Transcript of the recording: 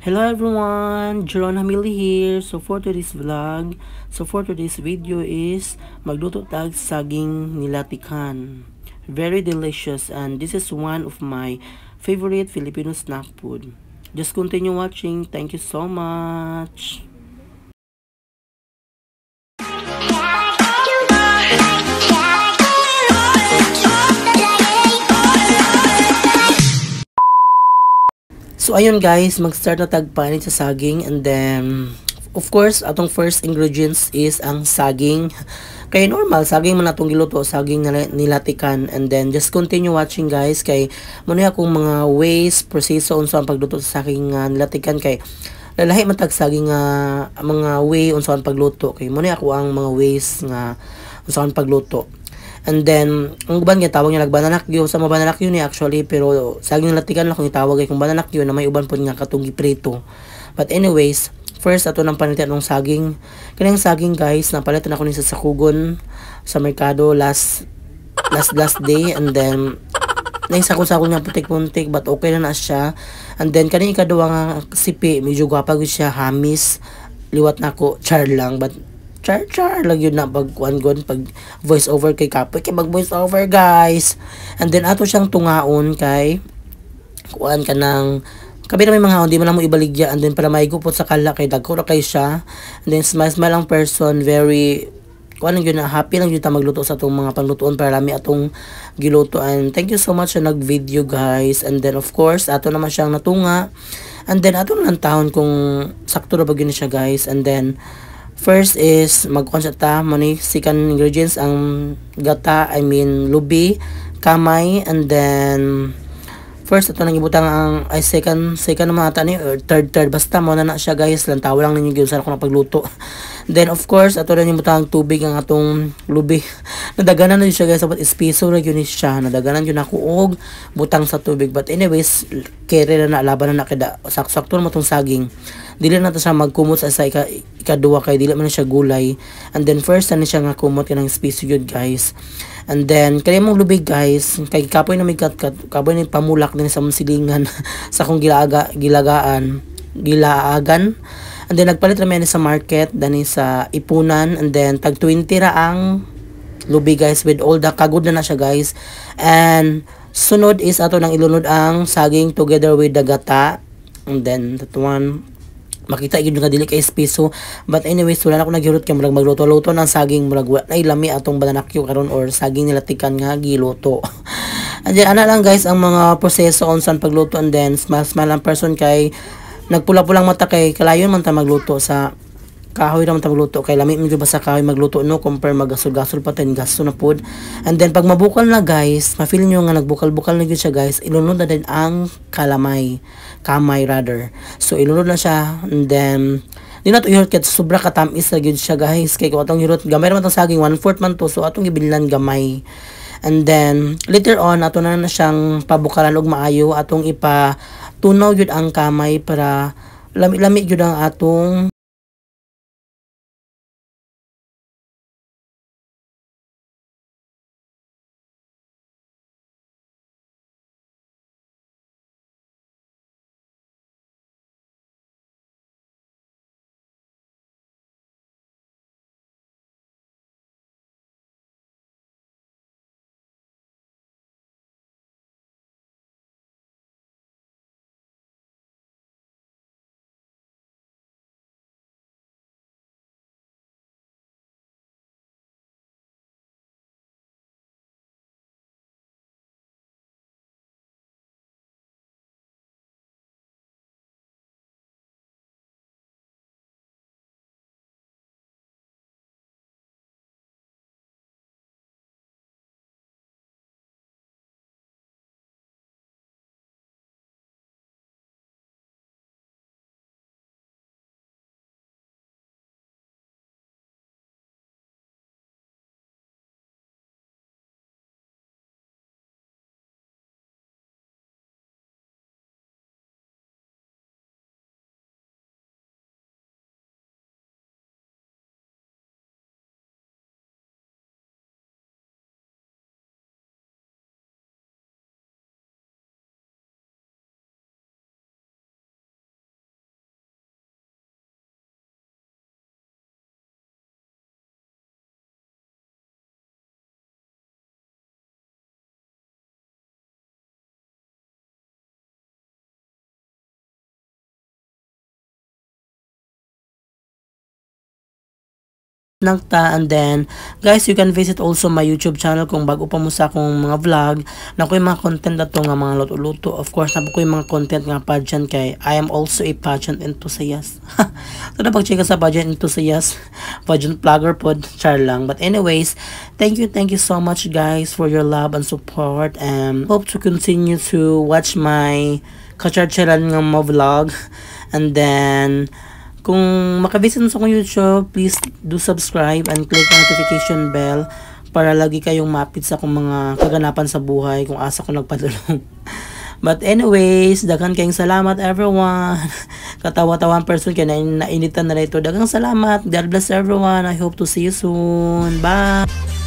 Hello everyone, Jeron Hamili here. For today's vlog, for today's video is magluto tag saging nilatikan. Very delicious and this is one of my favorite Filipino snack food. Just continue watching. Thank you so much. So ayun guys, mag-start na tagpanin sa saging and then of course atong first ingredients is ang saging. Kay normal saging man atong giluto, saging nilatikan and then just continue watching guys kay muna akong mga ways, proseso unsa ang pagluto sa saging nilatikan kay lalahi man tag saging mga way unsa ang pagluto kay muna ako ang mga ways nga unsa ang pagluto. And then, ang uban nga tawag niya nagbananakyo sa mabananakyo ni actually pero saging latikan lang kung itawag ay kung bananakyo na may uban po nga katong giprito. But anyways, first ato nang panitan ng saging. Kanang saging guys, napalitan ako ni sa sakugon sa merkado last day and then naisako-sako niya putik-puntik but okay na siya. And then kaning ikaduwa nga sipi, medyo gwapa gyud siya, hamis. Liwat na ako, char lang but char lang yun na pag voice over kay kapoy kay mag voice over guys. And then ato siyang tungaon kay kuan ka ng kabi na may mga hindi mo lang mo ibaligya and then para maigupot sa kala kay dagko ra kay siya. And then smile lang person, very kuan lang yun na happy lang yun ta magluto sa atong mga panglutuon para lami atong giluto. And thank you so much sa nag-video guys. And then of course ato naman siyang natunga and then ato lang taon kung sakto ra ba gyud siya guys. And then first is magkonsata mo ni second ingredients ang gata, I mean lubi, kamay, and then first ito nang ibutang ang ay second naman ata ni or third basta mo na siya guys, lantaw lang ninyo gyud sa ako na pagluto. Then of course ato na ibutang tubig ang atong lubi. Nadaganan na siya guys, about espiso ra gyud siya, nadaganan gyud ako og butang sa tubig. But anyways, kere na laban na kada sakto mo tong saging. Dili na ta siya magkumot sa ikaduwa kay dili man siya gulay. And then first na siya nga kumot kanang espiso gyud guys. And then kaya mong lubig guys, kay kapoy na may kapoy na pamulak din sa silingan sa akong gilaagan. And then nagpalit ra sa market dani sa ipunan and then tag 20 ra ang lubig guys with all the kagod na siya guys. And sunod is ato nang ilunod ang saging together with the gata. And then that one makita gyud nga dili kay espiso. But anyways, wala na ako naghirot kay murag magluto-luto ng saging murag nay lami atong bananakyo karon or saging nilatikan nga giluto. And then ana lang guys ang mga proseso unsan pagluto. And then small lang person kay nagpula-pulang mata kay kalayon man ta magluto sa kahoy ra man ta magluto kay lami man gyud ba sa kahoy magluto no compare magasol-gasol pa ten gasto na pod. And then pag mabukal na guys, ma-feel nyo nga nagbukal-bukal na gyud siya guys, ilunod na din ang kamay rather. So ilunod na siya and then di na to ihurot kay sobra katamis na gyud siya guys kay kung atong hirot gamay ra man tong saging 1/4 man to so atong gibilan gamay. And then later on ato na siyang pabukalan og maayo, atong ipa tunaw gyud ang kamay para lami-lami gyud ang atong lang ta. And then, guys, you can visit also my YouTube channel kung bago pa mo sa akong mga vlog. Na ko yung mga content na to nga mga luto-luto. Of course, na ko yung mga content nga pageant kay I am also a pageant enthusiast. So, na pag-check sa pageant enthusiast, pageant vlogger pod, char lang. But anyways, thank you so much guys for your love and support. And hope to continue to watch my kacharcharan nga mga vlog. And then, kung makavisit sa akong YouTube, please do subscribe and click the notification bell para lagi kayong mapit sa akong mga kaganapan sa buhay kung asa ko nagpadulong. But anyways, daghang kayong salamat everyone. Katawa-tawang person kaya nainitan na ito. Daghang salamat. God bless everyone. I hope to see you soon. Bye!